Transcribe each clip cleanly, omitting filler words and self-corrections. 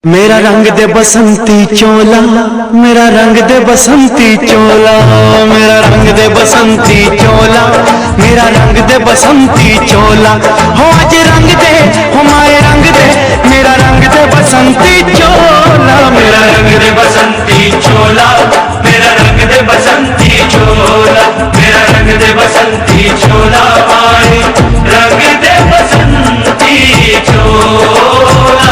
मेरा रंग दे बसंती चोला, मेरा रंग दे बसंती चोला, मेरा रंग दे बसंती चोला, मेरा रंग दे बसंती चोला। हो आज रंग दे, हो माए रंग दे, मेरा रंग दे बसंती चोला, मेरा रंग दे बसंती चोला, मेरा रंग दे बसंती चोला, मेरा रंग दे बसंती चोला, माए रंग दे बसंती चोला।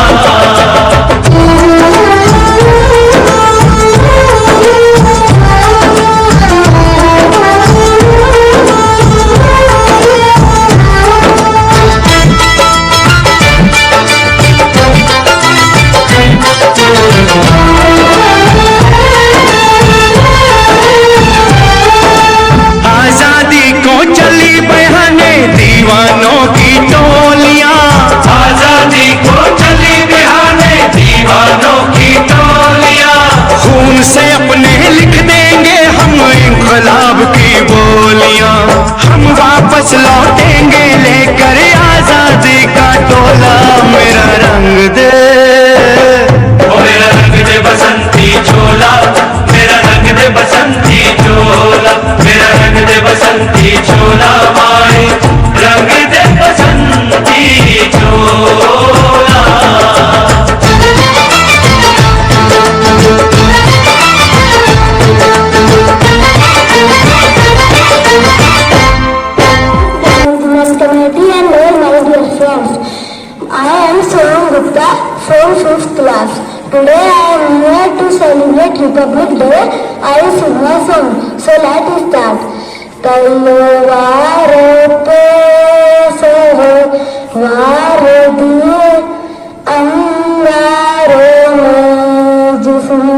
आजादी को चली बहाने दीवानों की टोलियां, आजादी को चली बहाने दीवानों की टोलियां, खून से अपने लिख देंगे हम इनकलाब की बोलियां, हम वापस लौटेंगे लेकर आजादी का टोला। मेरा रंग दे, मेरा रंग दे बसंती चोला, मेरा रंग दे बसंती चोला, मेरा रंग दे बसंती चोला, माए रंग दे बसंती चोला। I am Soham Gupta from 5th class. Today I am here to celebrate Republic Day. I will sing my song. So let us start. तलवार पे वार दिए अंगारों में जिसने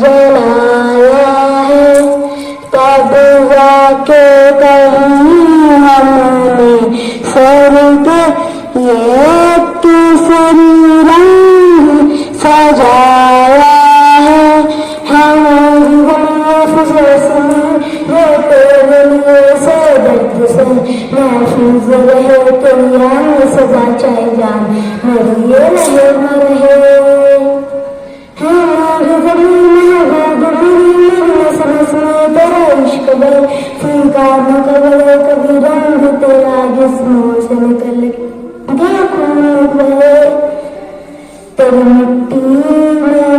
जलाया है, तब जाके कहीं हमने स्वर्ग ये केसरी रंग सजाया है। हमारी महफिल से महफूज रहे तेरी रंग सजा चाहे जान मेरी ये रहे न रहे। तेरा इश्क बे फुलकार न कबे कभी रंग तेरा जिस्मों से निकल गया खून बहे। तेरी मिट्टी में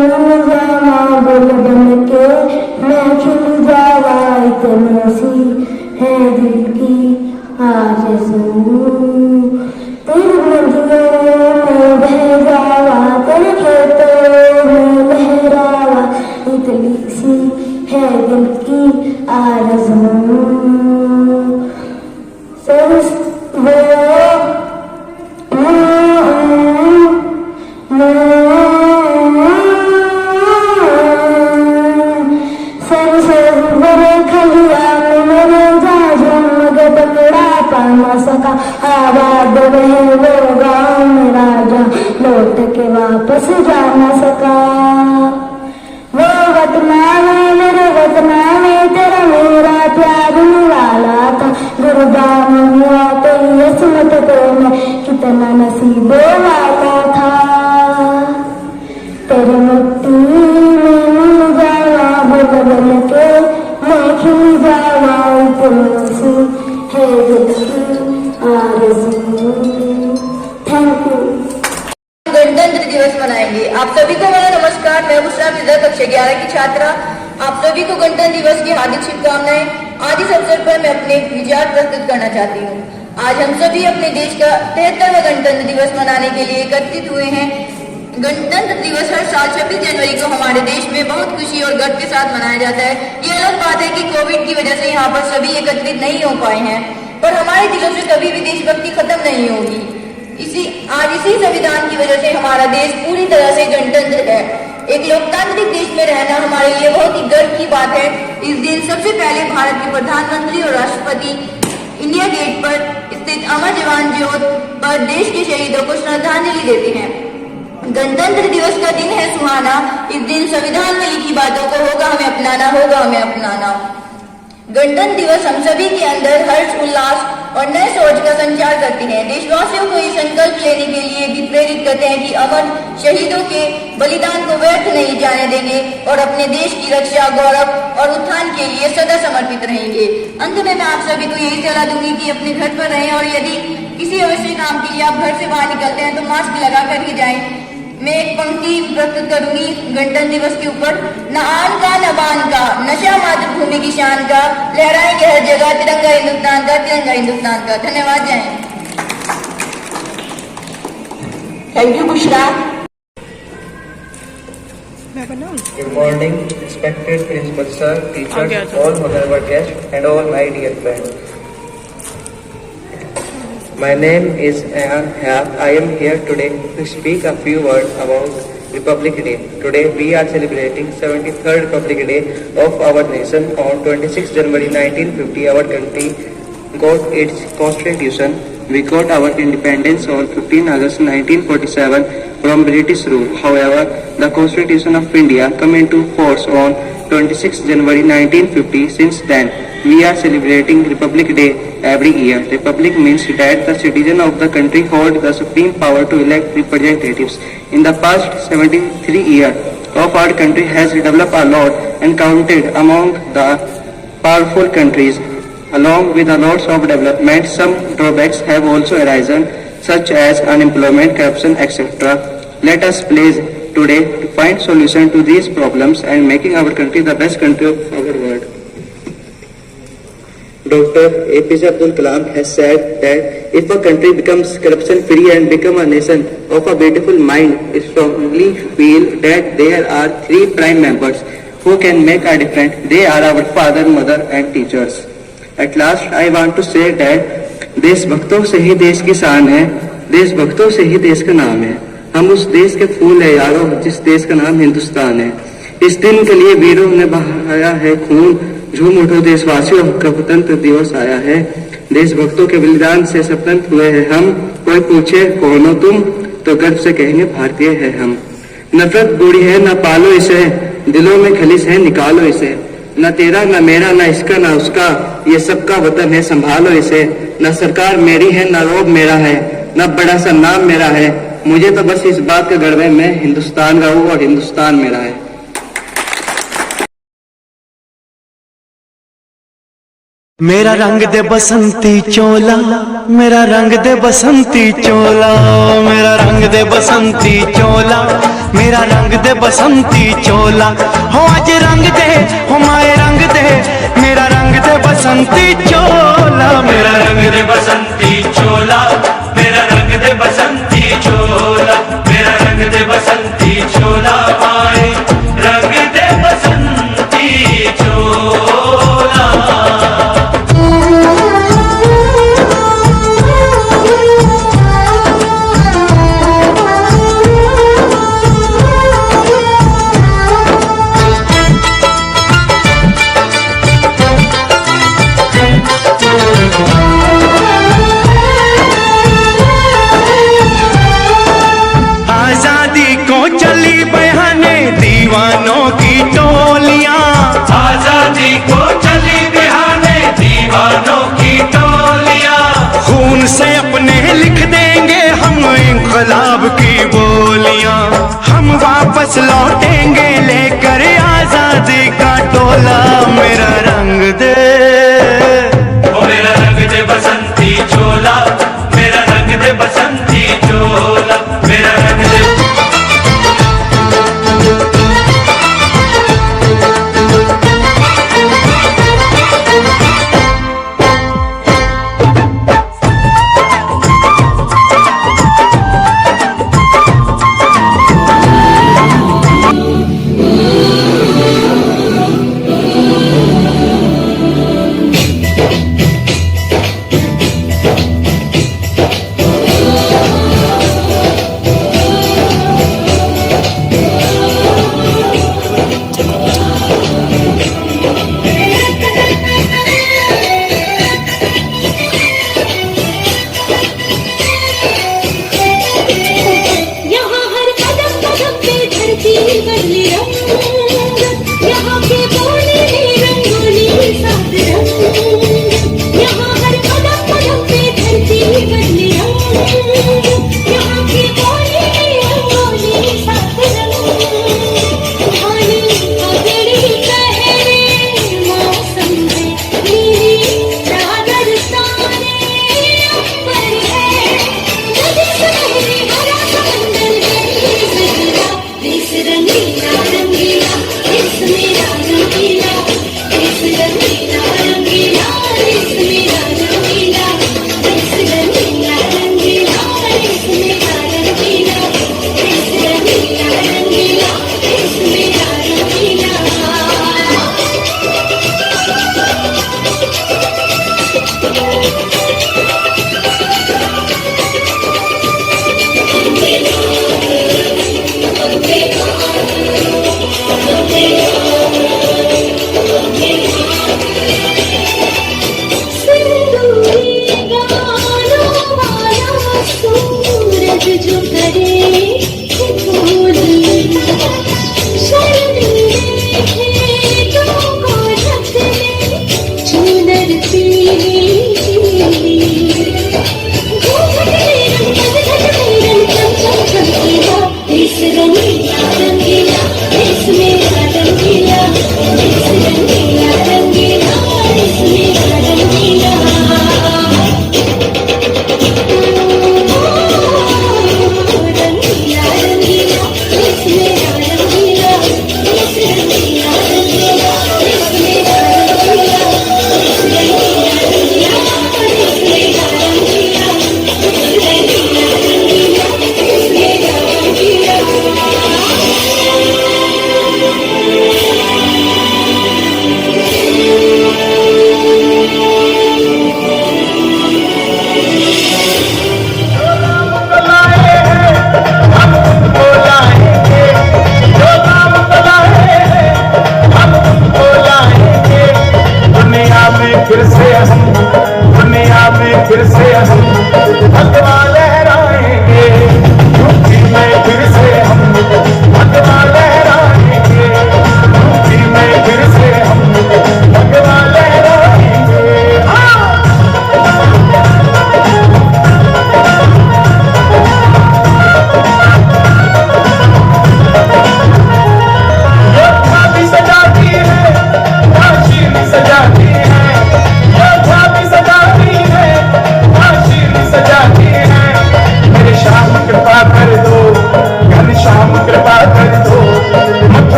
जाना गुल बन के मैं खिल जावा इतनी सी है दिल की आरज़ू। तेरे नदियों में बह जावा, तेरे खेतों में लहरावा इतनी सी है दिल की आरज़ू। आबाद रहे वो गाँव मेरा जहाँ लौट के वापस जा न सका। वो वतना में मेरे वतना में तेरा मेरा प्यार निराला था। गुरबान हुआ तेरी असमत तो मैं कितना नसीबों वाला था। तेरी मिट्टी में मिल जावा बोल बोल के मैं खिल जावा तुलसी है दिल की आरज़ू। Thank you. गणतंत्र दिवस मनाएंगे। आप सभी को मेरा नमस्कार। मैं बुशरा मिर्जा कक्षा 11 की छात्रा। आप सभी को गणतंत्र दिवस की हार्दिक शुभकामनाएं। आज इस अवसर पर मैं अपने विचार प्रस्तुत करना चाहती हूँ। आज हम सभी अपने देश का 73वां गणतंत्र दिवस मनाने के लिए एकत्रित हुए हैं। गणतंत्र दिवस हर साल 26 जनवरी को हमारे देश में बहुत खुशी और गर्व के साथ मनाया जाता है। ये अलग बात है कि कोविड की वजह से यहाँ पर सभी एकत्रित नहीं हो पाए हैं, पर हमारे दिलों से कभी भी देशभक्ति खत्म नहीं होगी। इसी संविधान की वजह से हमारा देश पूरी तरह से गणतंत्र है। एक लोकतांत्रिक देश में रहना हमारे लिए बहुत ही गर्व की बात है। इस दिन सबसे पहले भारत के प्रधानमंत्री और राष्ट्रपति इंडिया गेट पर स्थित अमर जवान ज्योत पर देश के शहीदों को श्रद्धांजलि देते हैं। गणतंत्र दिवस का दिन है सुहाना। इस दिन संविधान में लिखी बातों को होगा हमें अपनाना, होगा हमें अपनाना। गणतंत्र दिवस हम सभी के अंदर हर्ष, उल्लास और नए सोच का संचार करते हैं। देशवासियों को ये संकल्प लेने के लिए भी प्रेरित करते हैं कि अमर शहीदों के बलिदान को व्यर्थ नहीं जाने देंगे और अपने देश की रक्षा, गौरव और उत्थान के लिए सदा समर्पित रहेंगे। अंत में मैं आप सभी को यही सलाह दूंगी कि अपने घर पर रहें और यदि किसी अवश्य काम के लिए आप घर से बाहर निकलते हैं तो मास्क लगा कर ही जाएं। मैं एक पंक्ति प्रस्तुत करूंगी गणतंत्र दिवस के ऊपर। न आन का न बान का, नशा मातृभूमि की शान का, लहराएंगे हर जगह तिरंगा हिंदुस्तान का, तिरंगा हिंदुस्तान का। धन्यवाद। जय Hind. Thank you Bushra. Good morning, respected principal sir, teachers, all honorable guests, and all my dear friends. My name is Ayan Hayat. I am here today to speak a few words about Republic Day. Today we are celebrating 73rd Republic Day of our nation. On 26 January 1950, our country got its constitution. We got our independence on 15 August 1947 from British rule. However, the Constitution of India came into force on 26 January 1950. Since then, we are celebrating Republic Day every year. Republic means that the citizens of the country hold the supreme power to elect representatives. In the past 73 years of our country has developed a lot and counted among the powerful countries. Along with a lot of development, some drawbacks have also arisen, such as unemployment, corruption, etc. Let us pledge today to find solution to these problems and making our country the best country of our world. Dr. APJ Abdul Kalam has said that if a country becomes corruption free and become a nation of a beautiful mind, I strongly feel that there are three prime members who can make a difference. They are our father, mother and teachers. At last, I want to say that देशभक्तों से ही देश की शान है, देशभक्तों से ही देश का नाम है। हम उस देश के फूल है यारों, जिस देश का नाम हिंदुस्तान है। इस दिन के लिए वीरों ने बहाया है खून, झूम उठो देशवासियों, गणतंत्र दिवस आया है। देशभक्तों के बलिदान से स्वतंत्र हुए हैं हम। कोई पूछे कौन हो तुम, तो गर्व से कहेंगे भारतीय है हम। नफरत बुरी है, न पालो इसे, दिलों में खलिश है, निकालो इसे। न तेरा न मेरा न इसका न उसका, ये सबका वतन है, संभालो इसे। न सरकार मेरी है न रोब मेरा है, न बड़ा सा नाम मेरा है। मुझे तो बस इस बात का गर्व है, मैं हिंदुस्तान का हूँ और हिंदुस्तान मेरा है। मेरा रंग दे बसंती चोला, मेरा रंग दे बसंती चोला, मेरा रंग दे बसंती चोला, मेरा रंग दे बसंती चोला। हो आज रंग दे, हो माए रंग दे, मेरा रंग दे बसंती चोला, मेरा रंग दे बसंती चोला, मेरा रंग दे बसंती चोला, मेरा रंग दे बसंती चोला, माए रंग दे बसंती चोला। आजादी को चली बहाने दीवानों की टोलियां, आजादी को चली बहाने दीवानों की टोलियां। खून से अपने लिख देंगे हम इंकलाब की बोलियां, हम वापस लौटेंगे लेकर आजादी का टोला। मेरा रंग दे, ओ मेरा रंग दे बसंती चोला, मेरा रंग दे बसंती चोला, मेरा रंग दे।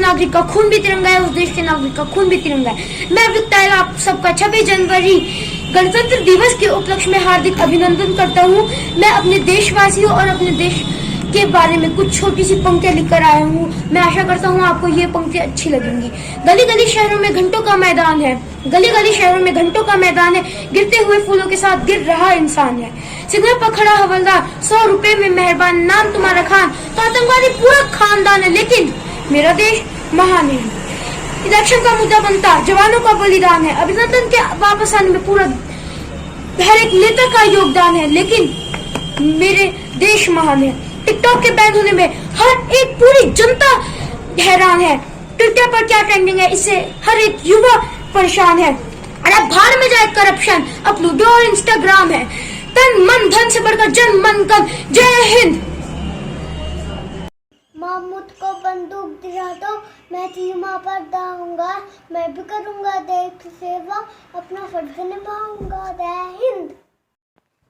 नागरिक का खून भी तिरंगा है, उस देश के नागरिक का खून भी तिरंगा है। मैं विक्तायर आप सबका 26 जनवरी गणतंत्र दिवस के उपलक्ष्य में हार्दिक अभिनंदन करता हूँ। मैं अपने देशवासियों और अपने देश के बारे में कुछ छोटी सी पंक्तियां लिखकर आया हूँ। मैं आशा करता हूँ आपको ये पंक्तियां अच्छी लगेंगी। गली गली शहरों में घंटों का मैदान है, गली गली शहरों में घंटों का मैदान है, गिरते हुए फूलों के साथ गिर रहा इंसान है। सिग्नल पर खड़ा हवलदार, 100 रुपए में मेहरबान, नाम तुम्हारा खान, तो आतंकवादी पूरा खानदान है, लेकिन मेरा देश महान है। इलेक्शन का मुद्दा बनता, जवानों का बलिदान है, अभिनंदन के वापस आने में पूरा हर एक नेता का योगदान है, लेकिन मेरे देश महान है। टिकटॉक के बैन होने में हर एक पूरी जनता हैरान है। ट्विटर पर क्या ट्रेंडिंग है, इससे हर एक युवा परेशान है। अरे भाड़ में जाए करप्शन, अब लूडो और इंस्टाग्राम है। तन मन धन से बढ़कर जन मन कन। जय हिंद। माँ मुझको बंदूक दिला दो, मैं सीमा पर जाऊंगा, मैं भी करूंगा देश सेवा, अपना फर्ज निभाऊंगा। जय हिंद।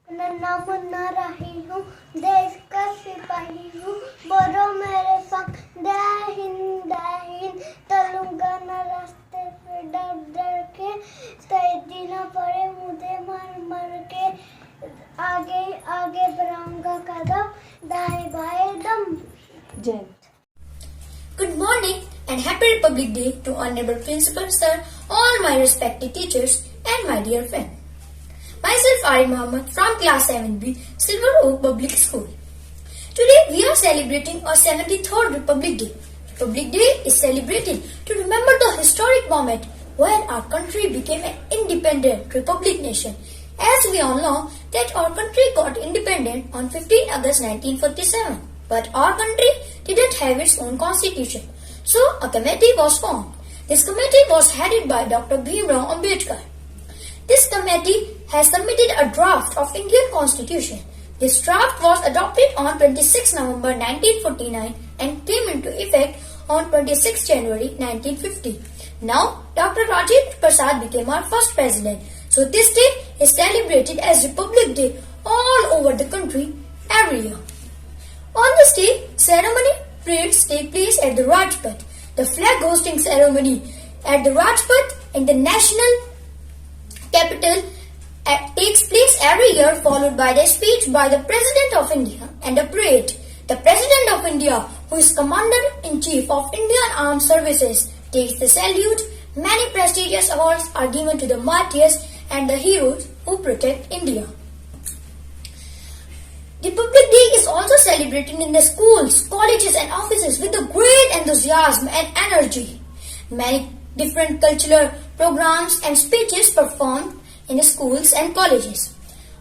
नन्ना मुन्ना रही हूँ, देश का सिपाही हूँ, बोलो मेरे संग जय हिंद जय हिंद। चलूंगा न रास्ते पे डर डर के, तेजी न पड़े मुझे मर मर के, आगे आगे बढ़ाऊंगा कदम, दाएं बाएं दम। जय। Good morning and happy Republic Day to Honorable Principal Sir, all my respected teachers, and my dear friend. Myself Arif Muhammad from class 7B, Silver Oak Public School. Today we are celebrating our 73rd Republic Day. Republic Day is celebrated to remember the historic moment when our country became an independent republic nation. As we all know that our country got independent on 15 August 1947. But our country didn't have its own constitution. So a committee was formed. This committee was headed by Dr. Bhimrao Ambedkar. This committee has submitted a draft of Indian Constitution. This draft was adopted on 26 November 1949 and came into effect on 26 January 1950. Now, Dr. Rajendra Prasad became our first president. So this day is celebrated as Republic Day all over the country every year. On this day, ceremony parades take place at the Rajpath. The flag hosting ceremony at the Rajpath in the national capital takes place every year, followed by the speech by the President of India and a parade. The President of India, who is Commander-in-Chief of Indian Armed Services, takes the salute. Many prestigious awards are given to the martyrs and the heroes who protect India. Republic Day is also celebrated in the schools, colleges and offices with a great enthusiasm and energy. Many different cultural programs and speeches performed in the schools and colleges.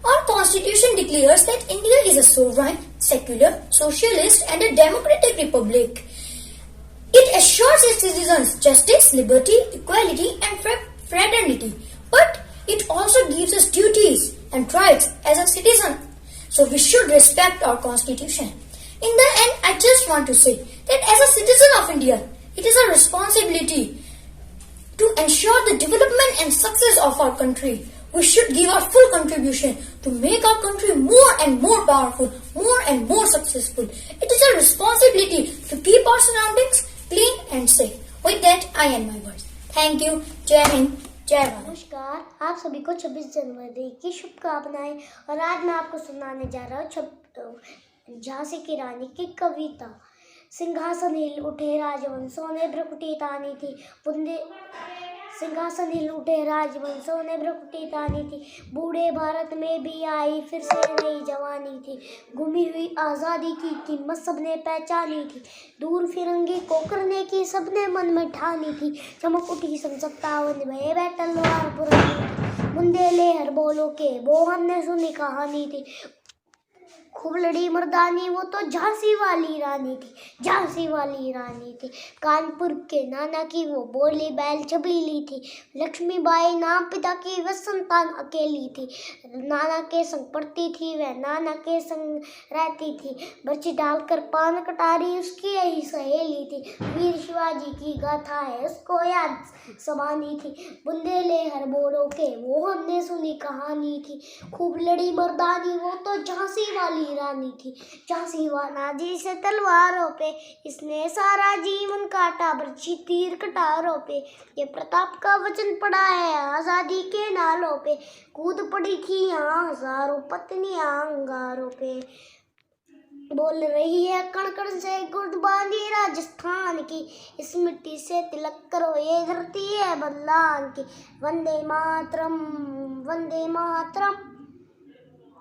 Our constitution declares that India is a sovereign, secular, socialist and a democratic republic. It assures its citizens justice, liberty, equality and fraternity. But it also gives us duties and rights as a citizen. So we should respect our constitution. In the end, I just want to say that as a citizen of India, it is our responsibility to ensure the development and success of our country. We should give our full contribution to make our country more and more powerful, more and more successful. It is our responsibility to keep our surroundings clean and safe. With that, I end my words. Thank you. Jai Hind. जय भारत। नमस्कार, आप सभी को 26 जनवरी की शुभकामनाएं। और आज मैं आपको सुनाने जा रहा हूँ झांसी की रानी की कविता। सिंहासन हिल उठे राजवंशों ने भ्रकुटी तानी थी, सिंहासन हिल उठे राजवंशों ने भ्रकुटी तानी थी। बूढ़े भारत में भी आई फिर से नई जवानी थी। गुमी हुई आज़ादी की कीमत सबने पहचानी थी। दूर फिरंगी को करने की सबने मन में ठानी थी। चमक उठी सन 57 भये वे तलवार पुरानी। मुंदे ले हर बोलो के वो हमने सुनी कहानी थी। खूब लड़ी मर्दानी वो तो झांसी वाली रानी थी, झांसी वाली रानी थी। कानपुर के नाना की वो बोली बैल छबीली थी। लक्ष्मीबाई नाम पिता की वह संतान अकेली थी। नाना के संग पढ़ती थी वह, नाना के संग रहती थी। बर्ची डालकर पान कटारी उसकी यही सहेली थी। वीर शिवाजी की गाथा है उसको याद समानी थी। बुंदेले हर बोरों के वो हमने सुनी कहानी थी। खूब लड़ी मर्दानी वो तो झांसी वाली रानी थी। झांसी वाला जी से तलवारों पे इसने सारा जीवन काटा, बरछी तीर कटारों पे ये प्रताप का वचन पड़ा है आजादी के नालों पे। कूद पड़ी थी यहाँ हजारों पत्नियां अंगारों पे। बोल रही है कण कण से गुरबानी राजस्थान की, इस मिट्टी से तिलक करो ये धरती है बलिदान की। वंदे मातरम, वंदे मातरम।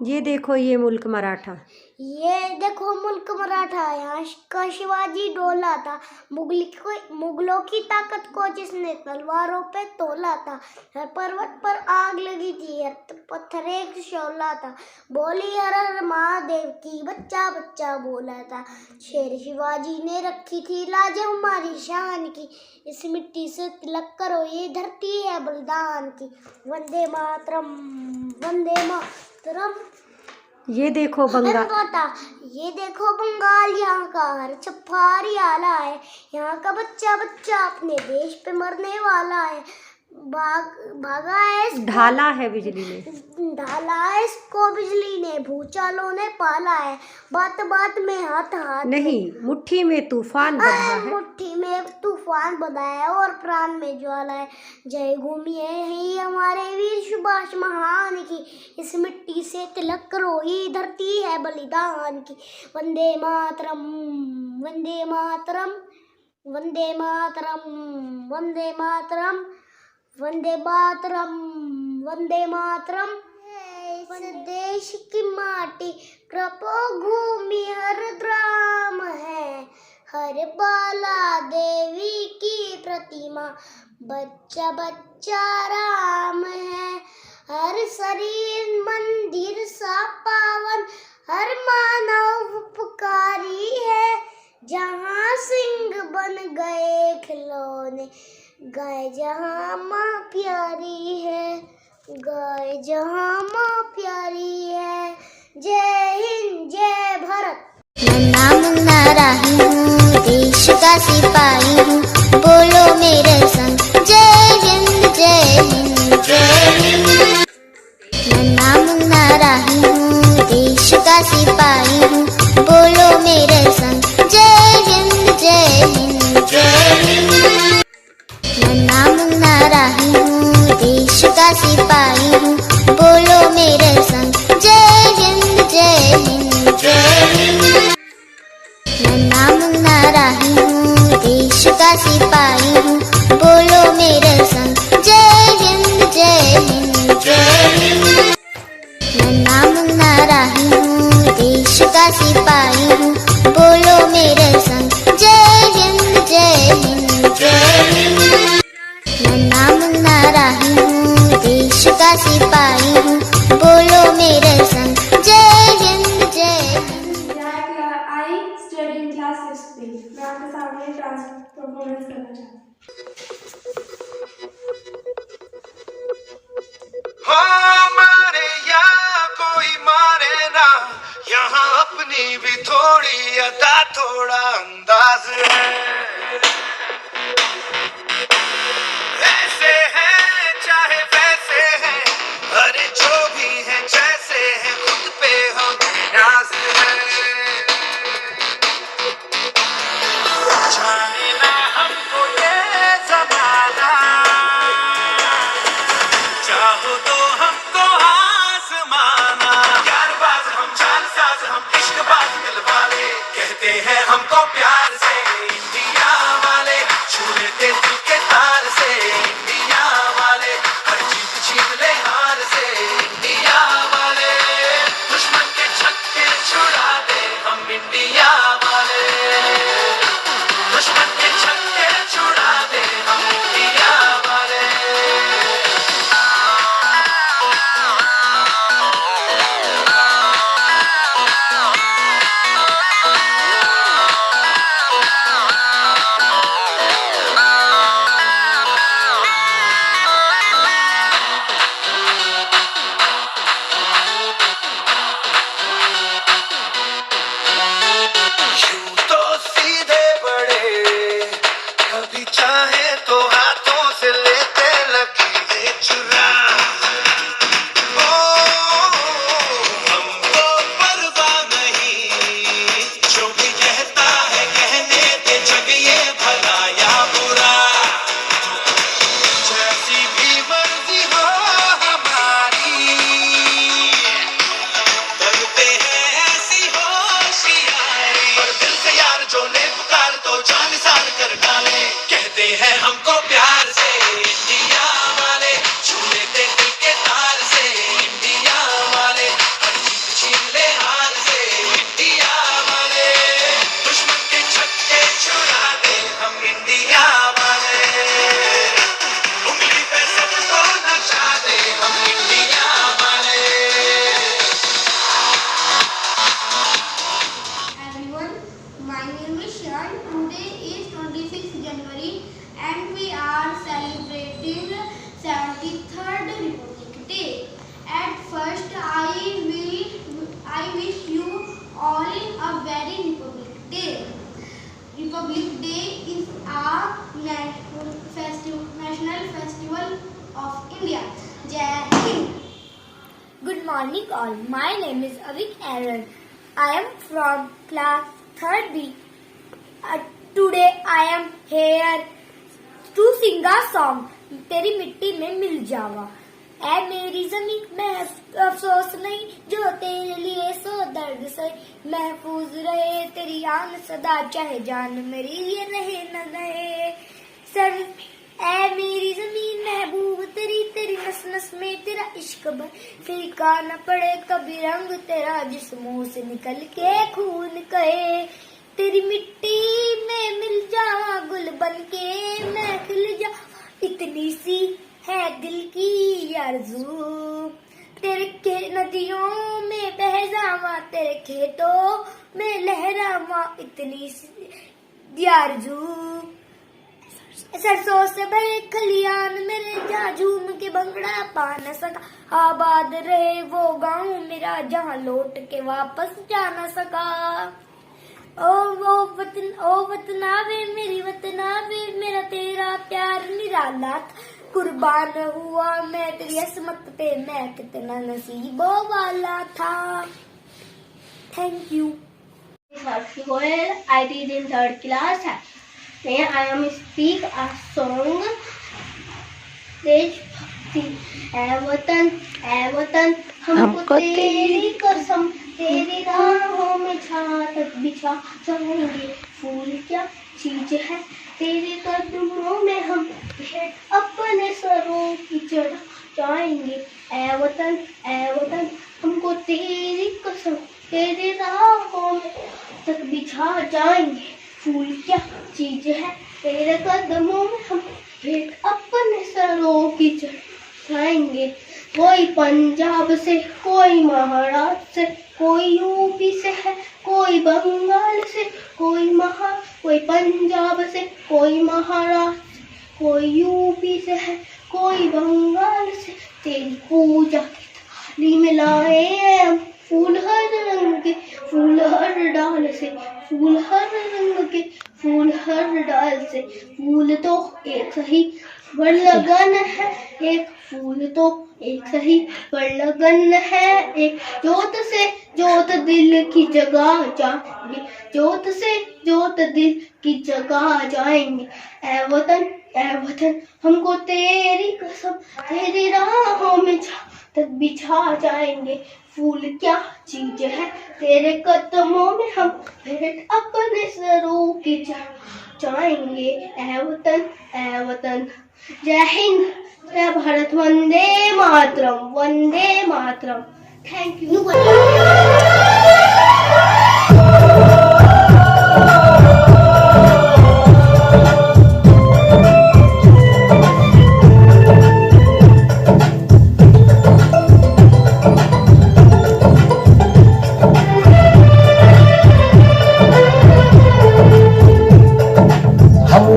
ये देखो ये मुल्क मराठा, ये देखो मुल्क मराठा, यहाँ का शिवाजी डोला था। मुगलों की ताकत को जिसने तलवारों पे तोला था। हर पर्वत पर आग लगी थी, हर पत्थर एक शोला था। बोली हर हर महादेव की बच्चा बच्चा बोला था। शेर शिवाजी ने रखी थी लाज हमारी शान की, इस मिट्टी से तिलक करो ये धरती है बलिदान की। वंदे मातरम, वंदे मातरम। ये देखो बंगाल, ये देखो बंगाल, यहाँ का हर छप्पा हरियाला है। यहाँ का बच्चा बच्चा अपने देश पे मरने वाला है। भागा है ढाला है बिजली ने, ढाला है इसको बिजली ने, भूचालों ने पाला है। बात बात में हाथ हाथ नहीं मुट्ठी में तूफान बंधा है, मुट्ठी में तूफान बंधा है और प्राण में ज्वाला है। जय भूमि है हमारे वीर सुभाष महान की, इस मिट्टी से तिलक करो ये धरती है बलिदान की। वंदे मातरम, वंदे मातरम। वंदे मातरम, वंदे मातरम, वंदे मातरम, वंदे मातरम। इस देश की माटी प्रभुभूमि हर ग्राम है, हर बाला देवी की प्रतिमा, बच्चा बच्चा राम है। हर शरीर मंदिर सा पावन, हर मानव उपकारी है। जहाँ सिंह बन गए खिलौने, गाय जहाँ माँ प्यारी है, गाय जहाँ माँ प्यारी है। जय हिंद, जय भारत। नन्ना मुन्ना राही हूँ, देश का सिपाही हूँ, बोलो मेरे संग जय हिंद, जय हिंद, जय हिंद। नन्ना मुन्ना राही हूँ, देश का सिपाही हूँ, बोलो मेरे संग जय हिंद, जय हिंद, जय हिंद। नन्ना मुन्ना राही हूँ, देश का सिपाही हूँ, बोलो मेरे संग जय हिंद, जय हिंद, जय हिंद। नन्ना मुन्ना राही हूँ, देश का सिपाही हूँ, बोलो मेरे संग जय हिंद, जय हिंद, जय हिंद। नन्ना मुन्ना राही हूँ, देश का सिपाही हूँ, बोलो मेरे संग जय हिंद, जय हिंद, जय हिंद। नन्ना मुन्ना राही हूँ, देश का सिपाही हूँ, बोलो मेरे संग जय हिंद, जय Hind. I study in class 6 मैं आपके सामने डांस परफॉर्मेंस करना चाहती हूँ। हो मारे या कोई मारे ना, यहाँ अपनी भी थोड़ी अदा थोड़ा अंदाज है। ऐसे है चाहे वैसे है, अरे जो भी है जैसे है, खुद पे हमें नाज है। जाने ना हमको ये जमाना, चाहो तो हमको आसमाना। यार बाज हम जान साज हम इश्क बाज दिल वाले, कहते हैं हमको प्यार से इंडिया वाले, छू लेते दिल के तार से इंडिया वाले, हर जीत छीन ले हार से इंडिया वाले, दुश्मन के छक्के छुड़ा दे हम इंडिया वाले, दुश्मन के छक्के छुड़ा दे हम इंडिया वाले। यूं तो सीधे बड़े, कभी चाहे तो हाथों से लेते लकीरें चुरा। ओ हमको परवाह नहीं, जो भी कहता है कहने दे, जग ये भला या बुरा, जैसी भी मर्जी हो हमारी, करते हैं ऐसी होशियारी। पर दिल से यार जो ने पुकार तो जान निसार कर डाले, कहते हैं हमको प्यार से इंडिया वाले, छू लेते दिल के तार से इंडिया वाले, हर जीत छीन ले हार से इंडिया वाले, दुश्मन के छक्के छुड़ा दे हम इंडिया वाले, उंगली पे सबको नचा दे हम इंडिया वाले। Everyone, my name is Shan. Today is 26th January and we are celebrating 73rd Republic Day. At first, I wish you all a very Republic Day. Republic Day is a national festival of India. Jai Hind. Good morning all. My name is Avik Aaron. I am from class 3rd B. Today I am here to sing a song, तेरी मिट्टी में मिल जावा. ऐ मेरी जमीन मैं अफसोस नहीं जो तेरे लिए सो दर्द से महफूज रहे तेरी आन सदा चाहे जान मेरी ये रहे न रहे सर ऐ मेरी जमीन महबूब तेरी तेरी नस नस में तेरा इश्क भर फीका न पड़े कभी रंग तेरा जिस मुंह से निकल के खून कहे तेरी मिट्टी में मिल जावा गुल बन के मैं खिल जा इतनी सी है दिल की आरज़ू तेरे के नदियों में बह जावा तेरे खेतों में लहरावा इतनी सी आरज़ू सरसों से भरे खलियान मेरे जा झूम के भंगड़ा पा न सका आबाद रहे वो गांव मेरा जहां लौट के वापस जा न सका ओ वतनावे मेरी वतनावे मेरा तेरा प्यार निराला था कुर्बान हुआ मैं तेरी असमत पे मैं कितना नसीबों वाला था thank you I did in 3rd class. May I am speak a song. देशभक्ति ऐ वतन हमको तेरी कसम तेरी राहों में छात बिछा जाएंगे फूल क्या चीज है तेरे कदमों में हम भेंट अपने सरों की चढ़ जाएंगे ऐ वतन हमको तेरी कसम तेरे राहों में तक बिछा जाएंगे फूल क्या चीज है तेरे कदमों में हम भेंट अपने सरों की चढ़ जाएंगे कोई पंजाब से कोई महाराष्ट्र से कोई यूपी से है कोई बंगाल से कोई पंजाब से कोई महाराष्ट्र कोई यूपी से है कोई बंगाल से तेरी पूजा की थाली में लाए हम फूल हर रंग के फूल हर डाल से फूल हर रंग के फूल हर डाल से फूल तो एक सही पर लगन है एक फूल तो एक सही पर लगन है एक जोत से जोत दिल की जगह जाएंगे जोत से जोत दिल की जगह जाएंगे ऐ वतन हमको तेरी कसम तेरी राहों में तक बिछा जाएंगे फूल क्या चीज है तेरे कदमों में हम भेंट अपने सरों की जाएंगे ऐ वतन जय हिंद जय भारत वंदे मातरम थैंक यू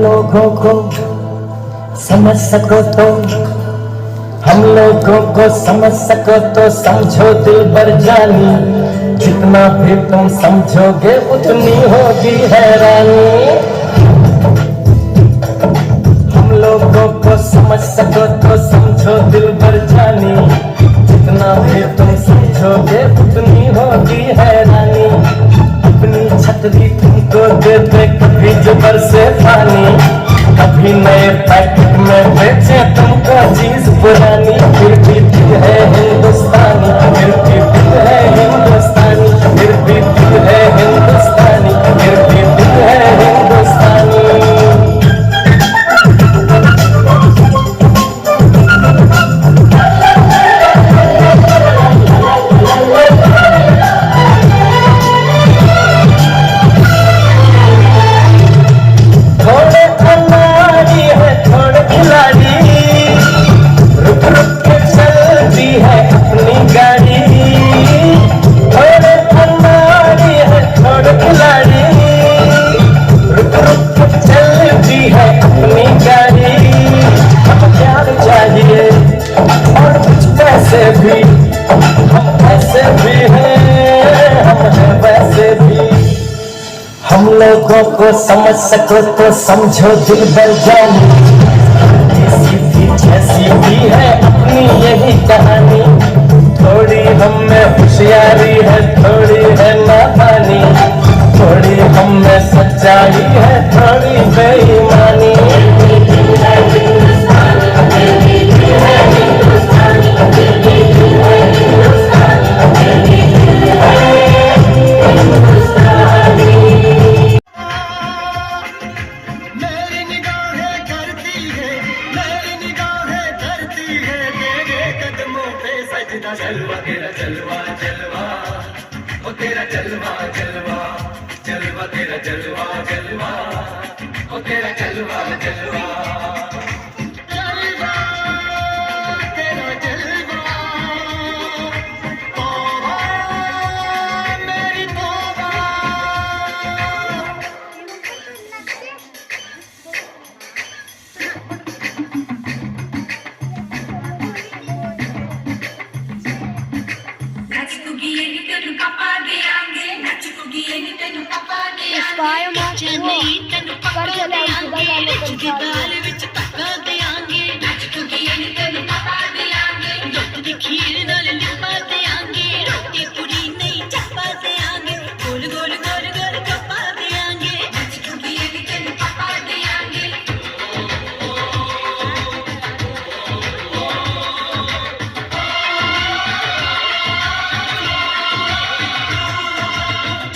लोगों को समझ सको तो हम लोगों को समझ सको तो समझो दिल भर जानी जितना भी तुम समझोगे उतनी होगी हैरानी हम लोगों को समझ सको तो समझो दिल भर जानी जितना भी तुम समझोगे उतनी होगी हैरानी अपनी छतरी तुमको दे दे कभी जुबर से पानी कभी नए पैकेट में बेचे तुमको चीज पुरानी फिर भी दिल है हिंदुस्तानी फिर भी दिल है हिंदुस्तानी फिर भी दिल है हिंदुस्तानी फिर भी दिल है हिंदुस्तानी हम लोगों को समझ सको तो समझो दिल भर जानी सीधी जैसी भी है अपनी यही कहानी थोड़ी हम में होशियारी है थोड़ी है नादानी थोड़ी हम में सच्चाई है थोड़ी बेईमानी पे सजदा जलवा तेरा जलवा जलवा ओ तेरा जलवा जलवा जलवा तेरा जलवा जलवा ओ तेरा जलवा जलवा जलवा तेरा जलवा तौबा मेरी तौबा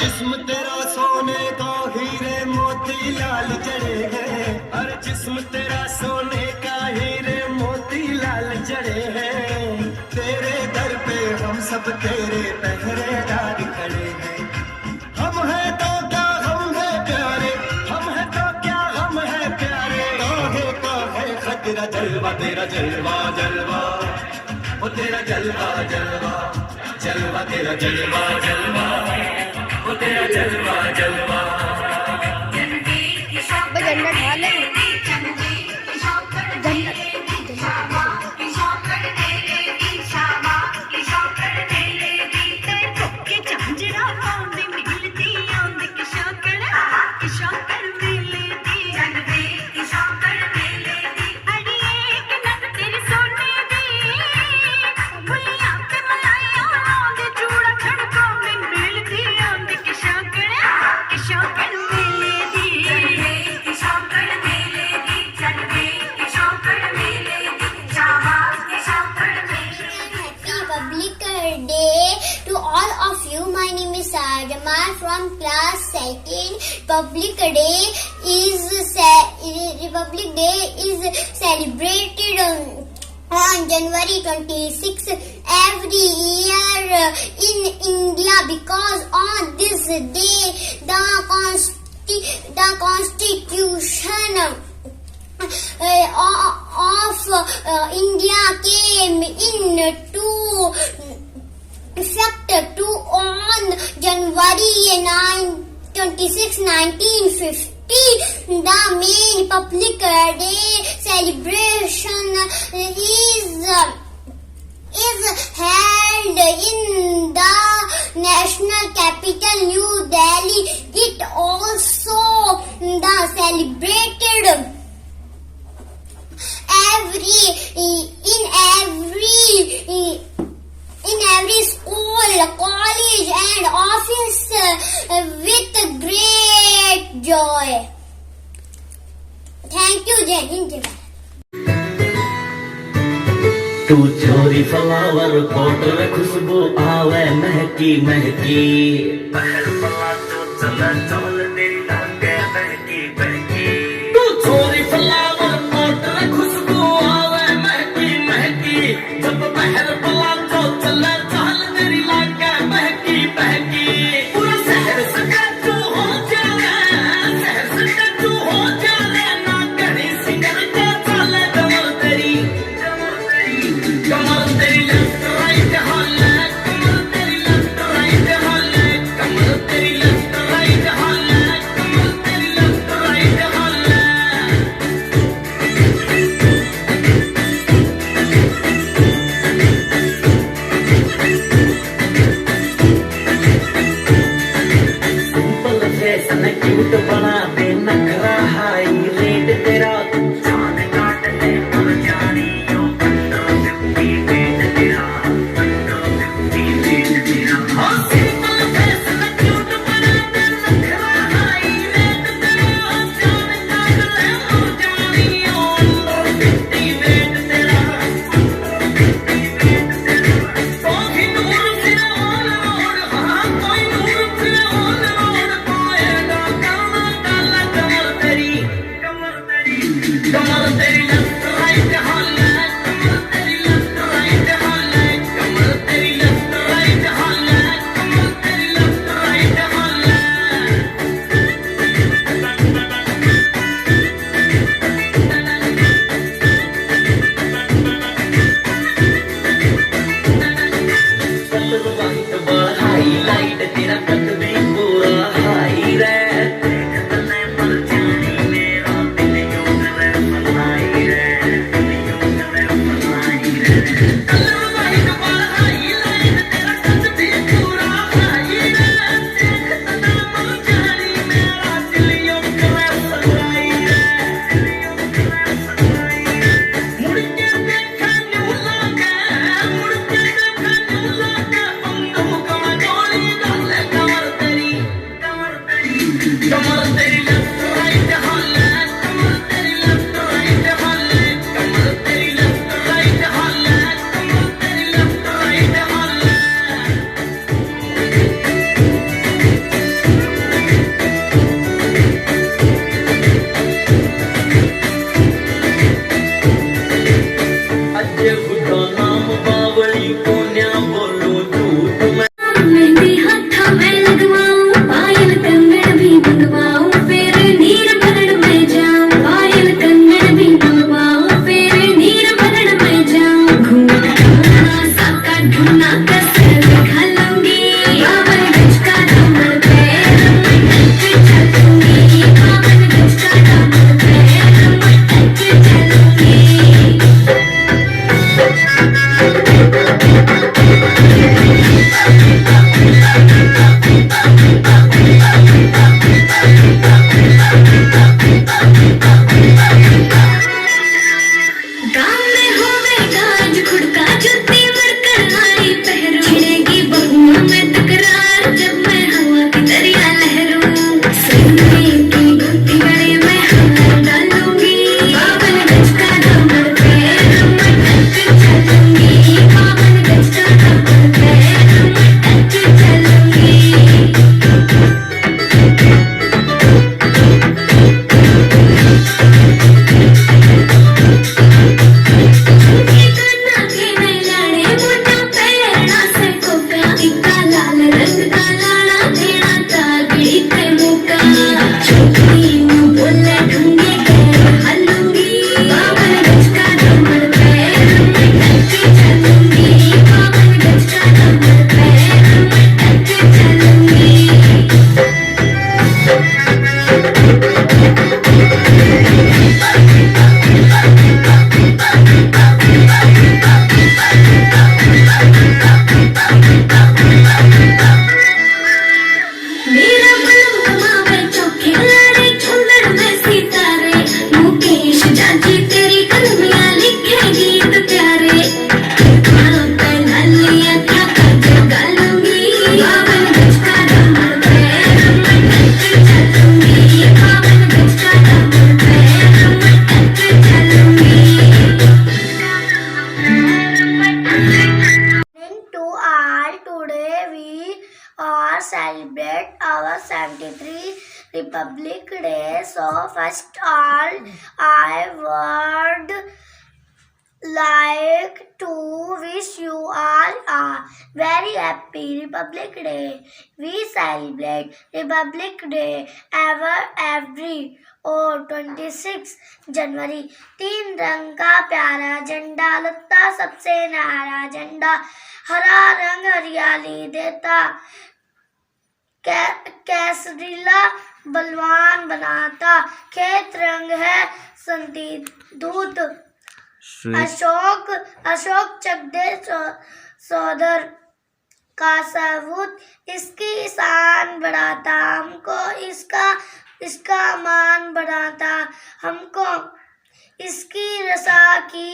जिस्म तेरा सोने का हीरे मोती लाल जड़े हैं हर जिस्म तेरा सोने का हीरे मोती लाल जड़े हैं तेरे दर पे हम सब तेरे पहरेदार खड़े हैं हम हैं तो क्या हम हैं प्यारे हम हैं तो क्या हम हैं प्यारे काहे का है खतरा जलवा तेरा जलवा जलवा ओ तेरा जलवा जलवा जलवा तेरा जलवा जलवा ओ तेरा जलवा जलवा Republic Day to all of you. My name is Jamal from class 2nd. Republic Day is celebrated on January 26 every year in India because on this day the Constitution of India came into effect on January 26, 1950. The main Republic Day celebration is held in the national capital New Delhi. It also the celebrated in every school, college and office with great joy. Thank you, Jai Hind, Jai Bharat. तू छोरी flower कोटर खुशबू आवे महकी महकी पहल पला तो चला चल तेरी नाके महकी महकी तू छोरी फ्लावर कोटर खुशबू आवे महकी महकी जब पहल पला तो चला चल तेरी नाके महकी महकी पूरा शहर सकत्तू हो जाए शहर सकत्तू हो जाए ना कहीं सिंगर का चले कमर तेरी कमर तेरी लेफ्ट राइट हॉले कमर तेरी लेफ्ट राइट हॉले कमर तेरी left right Hawley celebrate our 73 Republic Day. So first all, I would like to wish you all a very happy Republic Day. We celebrate Republic Day every और 26 जनवरी। 3 रंग का प्यारा झंडा लगता सबसे न्यारा झंडा, हरा रंग हरियाली देता, केसरीला बलवान बनाता, खेत रंग है संती दूत, अशोक चकदे सोदर का सबूत, इसकी शान बढ़ाता हमको, इसका मान बढ़ाता हमको, इसकी रसा की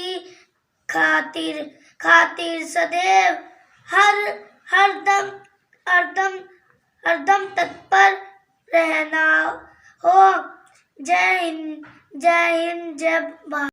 खातिर सदैव हरदम तत्पर रहना हो। जय हिंद, जय भारत।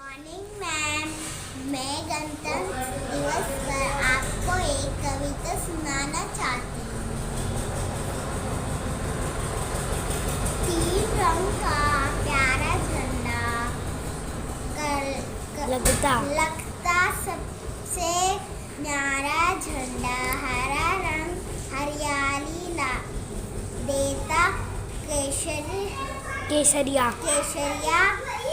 मॉर्निंग मैम, मैं गणतंत्र दिवस पर आपको एक कविता सुनाना चाहती हूँ। तीन रंग का प्यारा झंडा लगता सबसे न्यारा झंडा, हरा रंग हरियाली ला देता केसरिया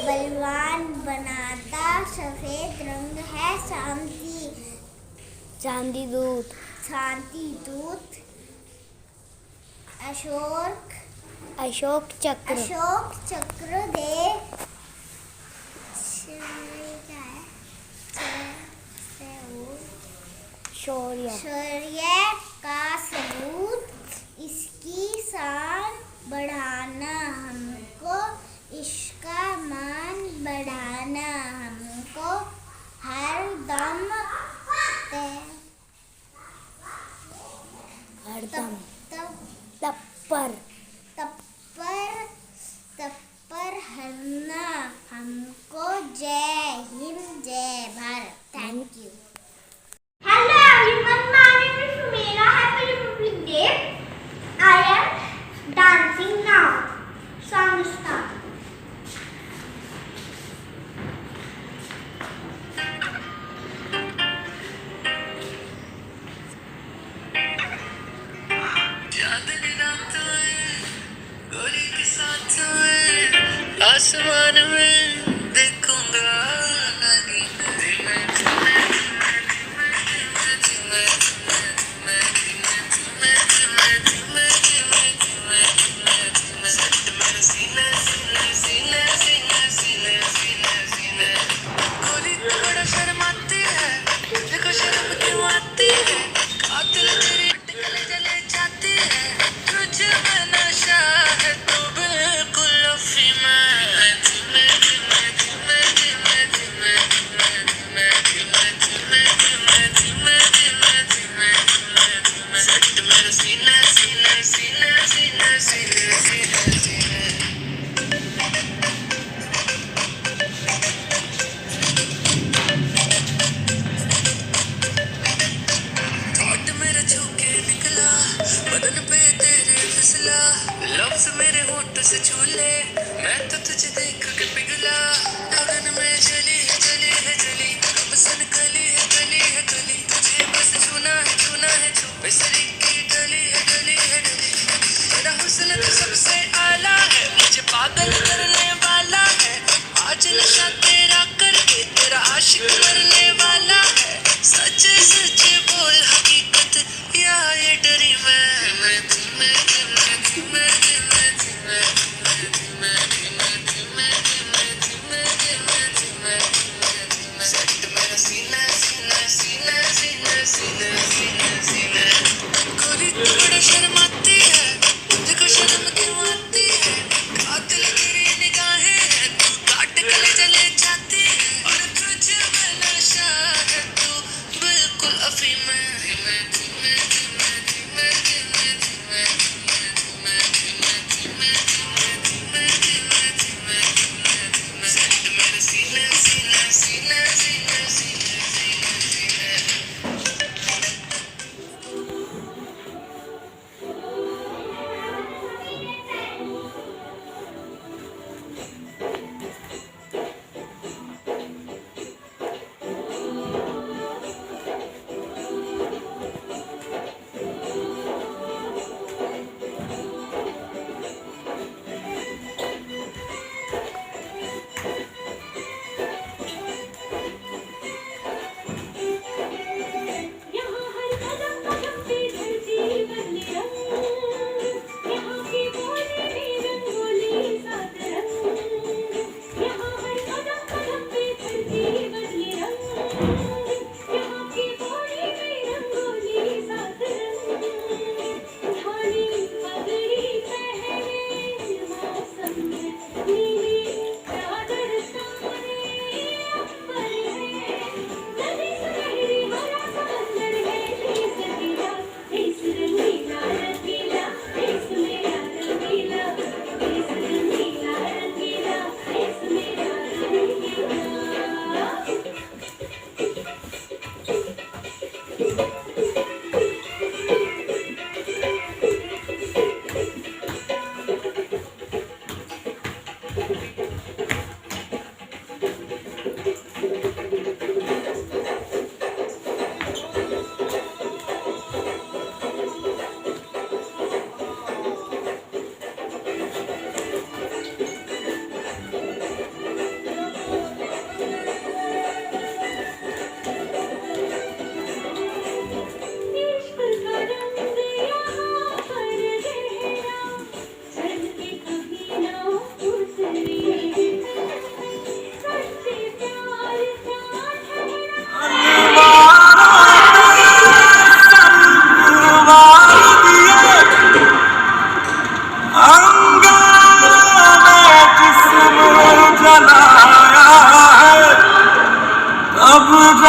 बलवान बनाता, सफेद रंग है शांति दूत अशोक चक्र दे शौर्य का सबूत, इसकी शान बढ़ाना हमको, इसका मान बढ़ाना हमको, हर दम तप्पर हरना हमको। जय हिंद, जय Bharat. Thank you. Hello everyone, my name is Sumit.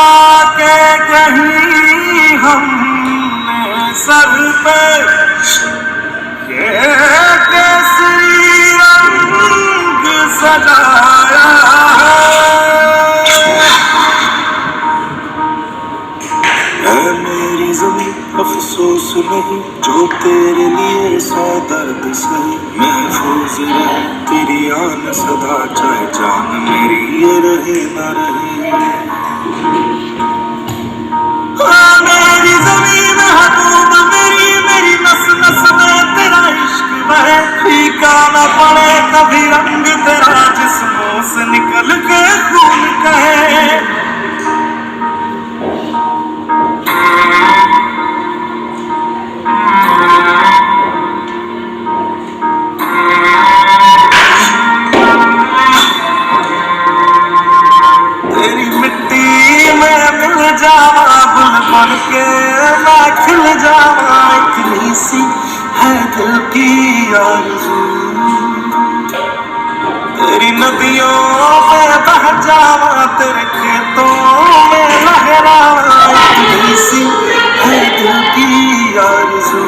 लगा के कहीं हमने सर पे ये केसरी रंग सजाया है मेरी ज़मीं अफसोस नहीं जो तेरे लिए सौ दर्द सही महफूज रहे तेरी आन सदा चाहे जान मेरी ये रहे न रहे मेरी ज़मीन हदूद मेरी मेरी नस नस में तेरा इश्क बहे फीका न पड़े कभी रंग तेरा जिस्मों से निकल के खून कहे तेरी मिट्टी में मिल जावा गुल बन के मैं खिल जावा इतनी सी है दिल की आरज़ू तेरी नदियों में बह जावा तेरे खेतों में लहरावा इतनी सी है दिल की आरज़ू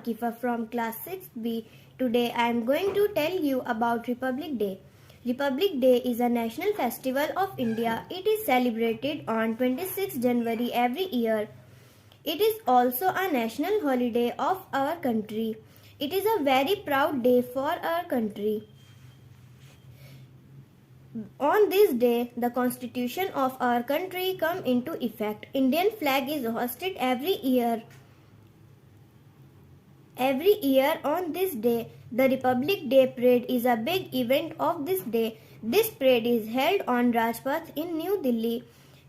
Akifa from class 6B. Today I am going to tell you about Republic Day. Republic Day is a national festival of India. It is celebrated on 26 January every year. It is also a national holiday of our country. It is a very proud day for our country. On this day, the constitution of our country come into effect. Indian flag is hoisted every year. Every year on this day, the Republic Day parade is a big event of this day. This parade is held on Rajpath in New Delhi.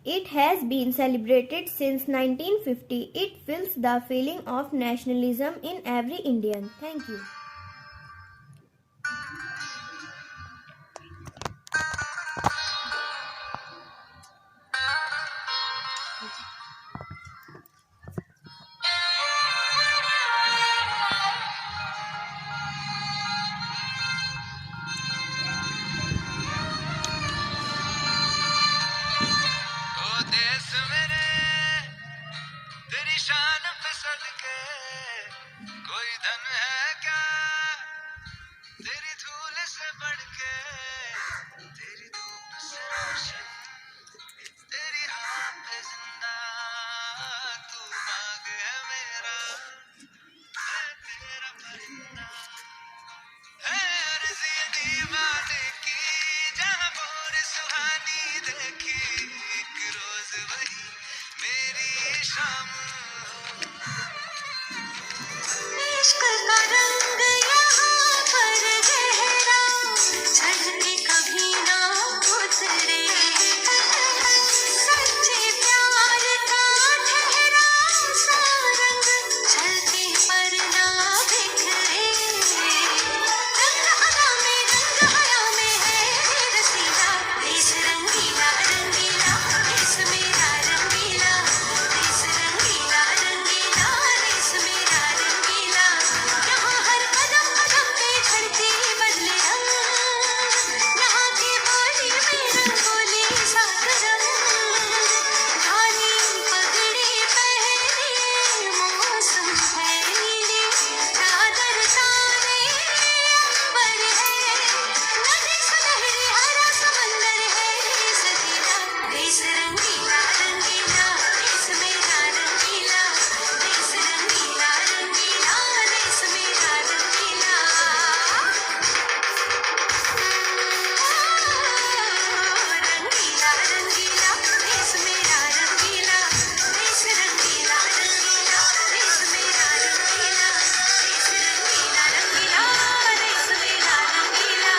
It has been celebrated since 1950. It fills the feeling of nationalism in every Indian. Thank you. तेरी शान पे सदके कोई धन है क्या तेरी धूल से बढ़ के तेरी धूप से रोशन तेरी हाँ पे जिंदा तू बाग है मेरा मैं तेरा परिंदा है अर्ज़ी दीवाने की जहाँ भोर सुहानी देखी एक रोज वही मेरी शाम इश्क का रंग यहाँ पर गहरा चढ़ के कभी ना उतरे सच्चे प्यार का ठहरा सा रंग चलते पर ना बिखरे रंग हरा में है रसीला देश रंगीला रंगीला देश मेरा रंगीला देश रंगीला रंगीला देश मेरा रंगीला यहाँ हर कदम कदम पे धरती बदले रंग यहाँ की बोली में रंगोली सात रंग ढाली पगड़ी पहनी मौसम है नीली चादर तारे पर है नदी सुनहरी हरा समंदर है सजीला देश रंगीला रंगीला देश मेरा रंगीला देश रंगीला रंगीला देश मेरा रंगीला रंगीला रंगीला देश मेरा रंगीला देश रंगीला रंगीला देश मेरा रंगीला देश रंगीला रंगीला देश मेरा रंगीला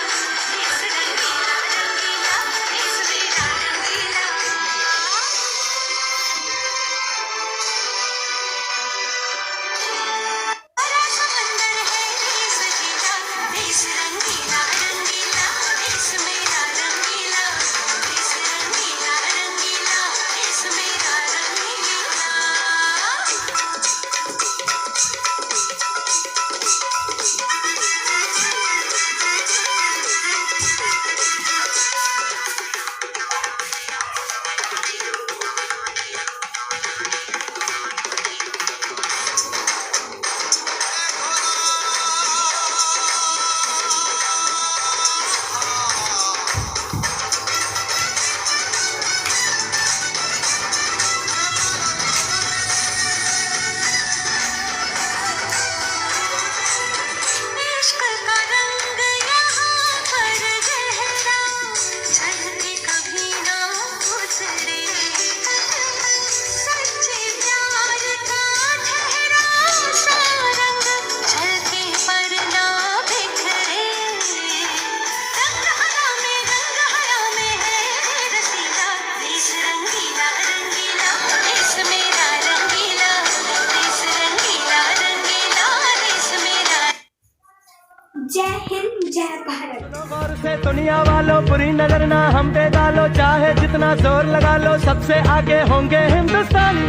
देश रंगीला रंगीला देश मेरा रंगीला हरा समंदर है सजीला देश रंगीला रंगीला देश मेरा रंगीला देश रंगीला रंगीला देश मेरा रंगीला इश्क का रंग यहाँ पर गहरा चढ़ के कभी ना उतरे सच्चे प्यार का ठहरा सा रंग चलते पर ना बिखरे रंग हरा में है रसीला देश रंगीला रंगीला देश मेरा रंगीला देश रंगीला रंगीला देश मेरा जय हिंद जय भारत। सुनो गौर से दुनिया वालों बुरी नजर ना हम पे डालो चाहे जितना जोर लगा लो सबसे आगे होंगे हिंदुस्तानी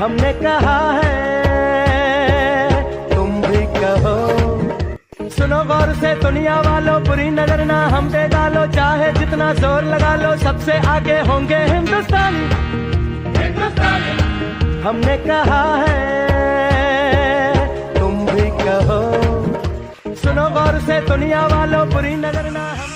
हमने कहा है तुम भी कहो सुनो गौर से दुनिया वालों बुरी नजर ना हम पे डालो चाहे जितना जोर लगा लो सबसे आगे होंगे हिंदुस्तानी हमने कहा है तुम भी कहो सुनो गौर से दुनिया वालों बुरी नजर ना हम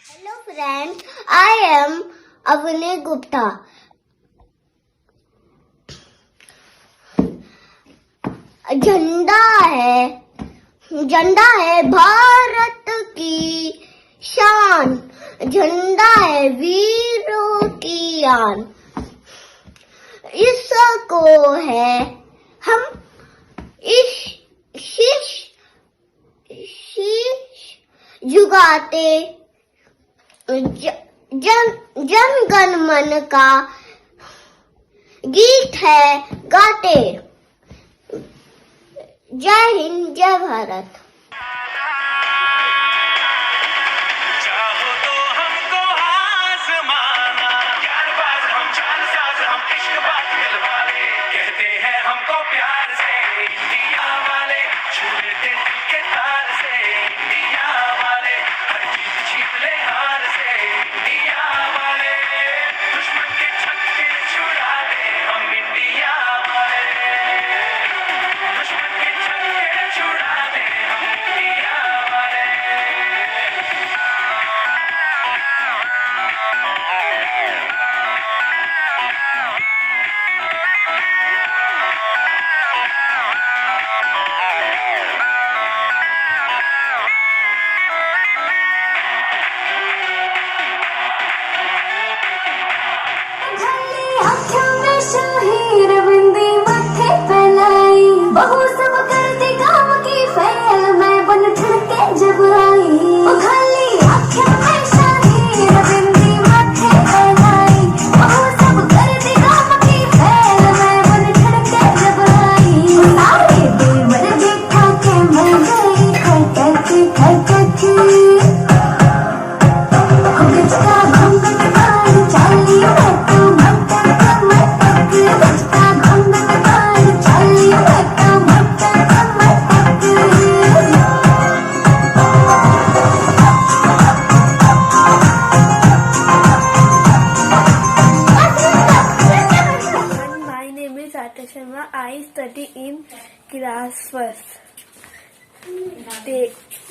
Hello friends, I am Avani Gupta. झंडा है भारत की शान, झंडा है वीरों की आन। इसको है हम शीश झुकाते, जन गण मन का गीत है गाते। जय हिंद, जय भारत। चाहो तो हमको आसमाना, ज्ञानबाज हम, जानसाज हम, इश्कबाज दिल वाले, कहते हैं हमको प्यार से इंडिया वाले, छू लेते दिल के तार से इंडिया वाले, हर जीत जीत ले हार से इंडिया वाले, दुश्मन के छक्के छुड़ा दे हम इंडिया वाले, दुश्मन के छक्के छुड़ा दे हम इंडिया वाले। बहू सब करती काम की फेल, मैं बन ठुके जब आई। खाली आँखें में शाही रविंदी माथे पहनाई, बहू सब करती काम की फेल, मैं बन ठुके जब आई। सारे देवर देखा के मैं गई खटकी खटकी, बिचका घूंघट बाल चाली मैं तो मटक मटक, बिचका घूंघट बाल चाली मैं तो मटक मटक। My name is Arta Sharma. I study in class first.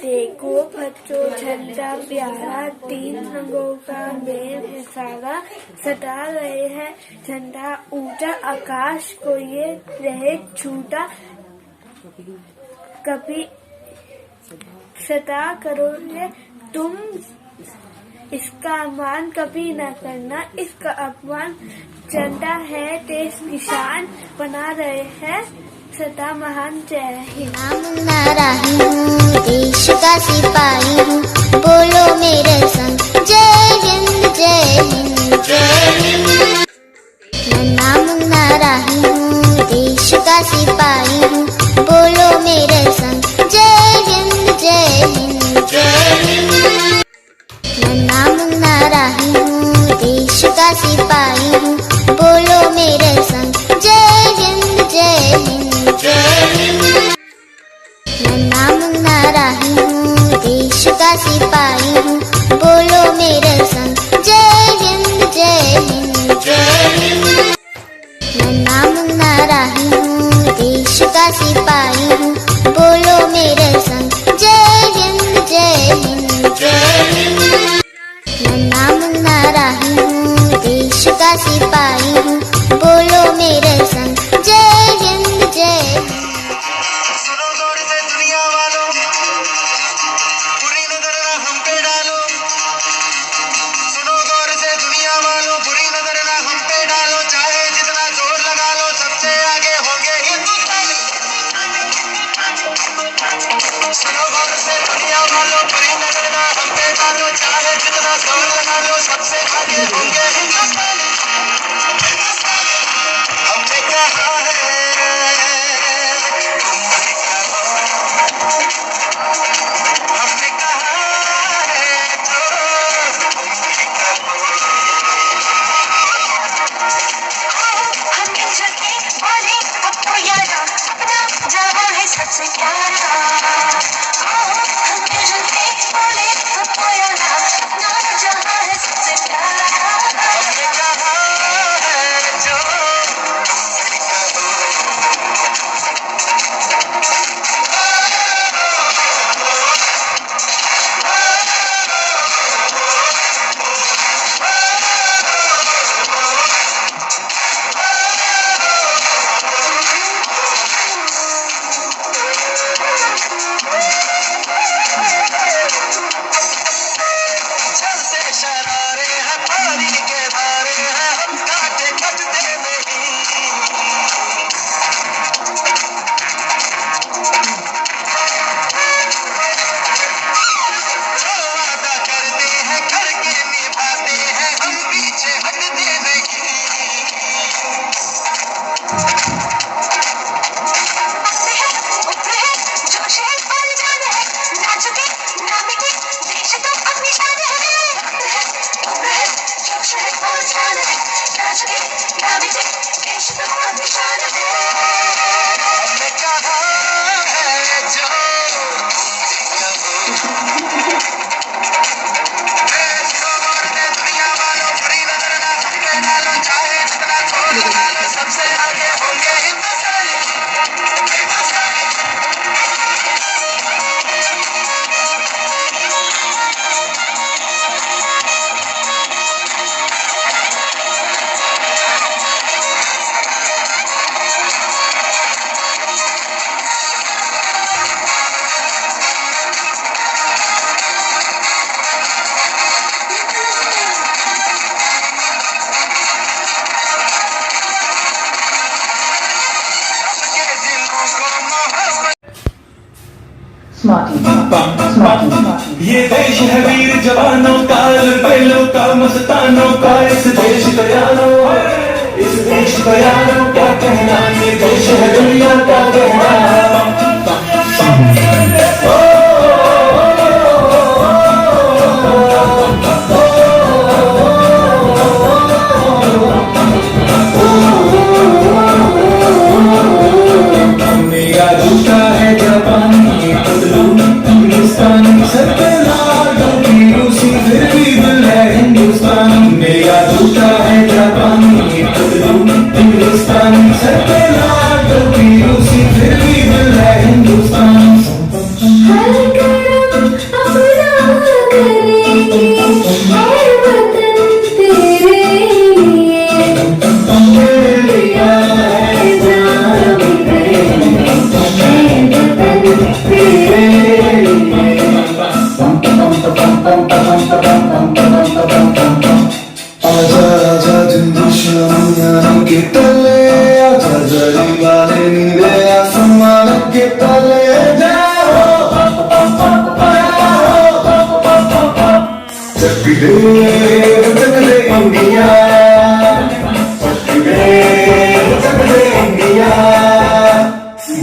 देखो बच्चों, झंडा प्यारा, 3 रंगों का मेल है सारा, सटा रहे हैं झंडा ऊंचा, आकाश को ये रहे छूटा, कभी सता करोगे तुम इसका अपमान, कभी न करना इसका अपमान, झंडा है देश की शान, बना रहे हैं सदा महान। जय हिंद। मुन्ना राही हूँ, देश का सिपाही हूँ, बोलो मेरे संग जय हिंद जय हिंद जय हिंद। नन्ना मुन्ना राही हूँ, देश का सिपाही हूँ, बोलो मेरे संग जय हिंद जय हिंद जय हिंद। नन्ना मुन्ना राही हूँ, देश का सिपाही हूँ, बोलो मेरे संग जय हिंद जय हिंद जय हिंद। नन्ना मुन्ना राही हूँ, देश का सिपाही हूँ, बोलो मेरे संग जय हिंद जय हिंद जय हिंद। नन्ना मुन्ना राही हूँ, देश का सिपाही हूँ, बोलो मेरे संग जय हिंद जय हिंद सिपाही हूँ, देश का सिपाही हूँ, बोलो मेरे संग जय हिंद जय हिंद। सुनो गौर से दुनिया वालों, बुरी नजर ना हम पे डालो। सुनो गौर से दुनिया वालों, बुरी नजर ना हम पे डालो। चाहे जितना जोर लगा लो, सबसे आगे होंगे हिंदुस्तानी। सुनो गौर से दुनिया वालों, बुरी नजर ना हम पे डालो। चाहे जितना जोर लगा लो, सबसे आगे होंगे हिंदुस्तानी। हमने कहा है हमने कहा है जो हम मिलजुल के बोले सबको यारा, अपना जवान है सबसे प्यारा। हम मिलजुल के बोले सबको यारा, अपना जवान है सबसे प्यारा। हमने कहा है जो चलते शरारे हैं, पानी के धारे हैं, हम काटे कटते नहीं। जो वादा करते हैं करके निभाते हैं, हम पीछे हटते नहीं। उतरे हैं जोश है और जान है, ना झुके ना मिटे देश तो अपनी शान है। उतरे हैं जोश है और जान है, ना झुके ना मिटे देश तो अपनी शान है। हमने कहा है जो दुनिया वालों, बुरी नजर ना हम पे डालो। चाहे जितना जोर लगा लो, सबसे आगे होंगे हिंदुस्तानी। सबके दिलों को मोहब्बत ये देश है वीर जवानों का, बैलों का, मस्तानों का, इस देश का यारो है, इस देश का यारो क्या कहना, ये देश है दुनिया का कहना। मेरा जूता है जापानी पतलून हिंदुस्तानी, सर पे लाल टोपी रूसी, फिर भी दिल है हिंदुस्तान। मेरा जूता है जापानी पतलून हिंदुस्तानी, सर पे लाल टोपी रूसी, फिर भी दिल है हिंदुस्तान। हर करम अपना करेंगे, हर वतन तेरे लिए। लिया है जान प्रेम, है वतन तेरे लिए। आजा आजा दुनिया के तले, आजा जरी वाले नीले आसमान के तले जाओ। जग दे इंडिया, जग दे इंडिया।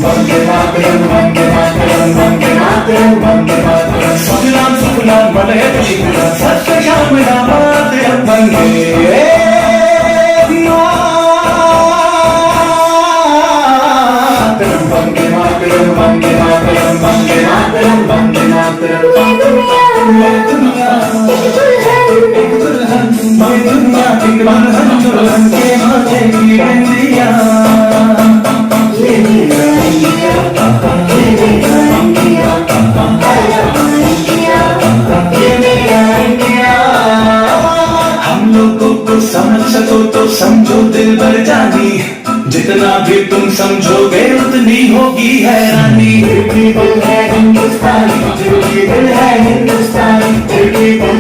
वंदे मातरम, वंदे मातरम, वंदे मातरम, वंदे मातरम। सुजलाम सुफलाम मलयजशीतलाम, सत्य श्याम राम मातरम। वंदे मातरम, वंदे मातरम, वंदे मातरम, वंदे मातरम, वंदे मातरम। ये दुनिया एक दुल्हन, ये दुनिया एक दुल्हन, दुल्हन के माथे की बिंदिया। ये मेरा इंडिया, ये मेरा इंडिया, ये मेरा इंडिया। हम लोग जितना भी तुम समझोगे उतनी होगी हैरानी। दिल है हिंदुस्तानी, दिल है हिंदुस्तानी, दिल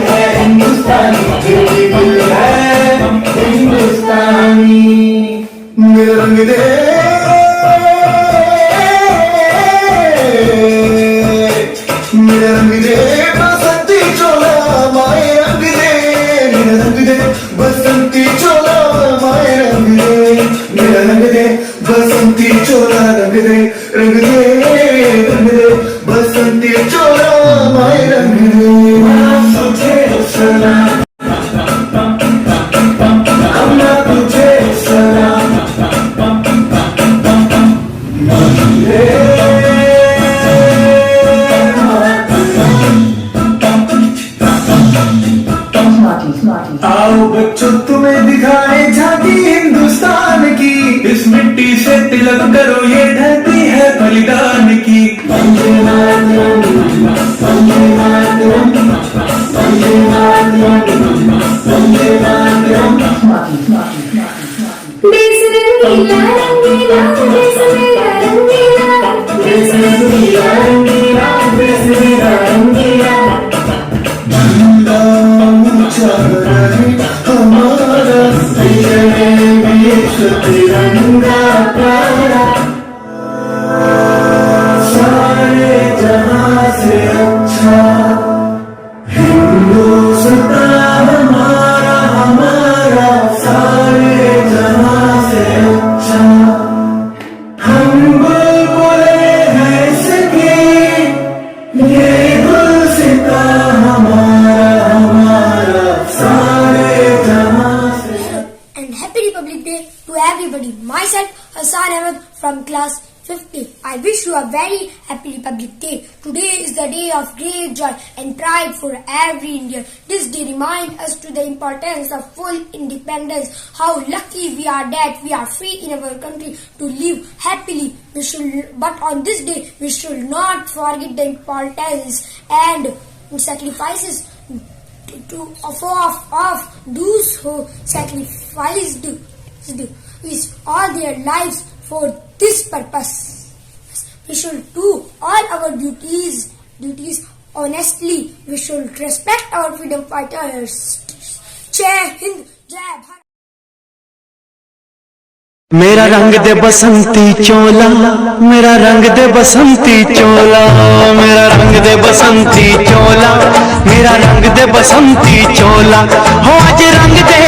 है हिंदुस्तानी, दिल है हिंदुस्तानी। मेरा रंग दे, मेरा रंग दे बसंती चोला, माए रंग दे, मेरा रंग दे बसंती चोला, माए रंग दे, मेरा रंग दे बसंती चोला, रंग दे, रंग दे, रंग दे बसंती चोला, माए रंग दे। तुझे सलाम, अम्मा तुझे सलाम, आओ बच्चों तुम्हें दिखाए झांकी हिंदुस्तान की, इस मिट्टी से तिलक करो ये धरती है बलिदान की। वंदे मातरम, वंदे मातरम, वंदे मातरम, वंदे मातरम। देश रंगीला रंगीला, देश मेरा रंगीला, देश रंगीला रंगीला, देश मेरा रंगीला। झंडा ऊंचा रहे हमारा, विश्व तिरंगा प्यारा, सारे जहां से अच्छा हिंदुस्तान हमारा, हमारा सारे जहां से अच्छा। हम बुलबुले हैं इसकी, ये गुलसिता हमारा, हमारा सारे जहां से। And happy Republic Day to everybody. Myself, Hassan Ahmed from class 50. I wish you a very happy Republic Day. Today is the day of great joy and pride for every Indian. This day reminds us to the importance of full independence, how lucky we are that we are free in our country to live happily. But on this day, we should not forget the importance and sacrifices of those who sacrificed all their lives for this purpose. We should do all our duties honestly. We should respect our freedom fighters. Jai Hind, Jai Bharat. मेरा रंग दे बसंती चोला, मेरा रंग दे बसंती चोला, मेरा रंग दे बसंती चोला, मेरा रंग दे बसंती चोला। हो आज रंग दे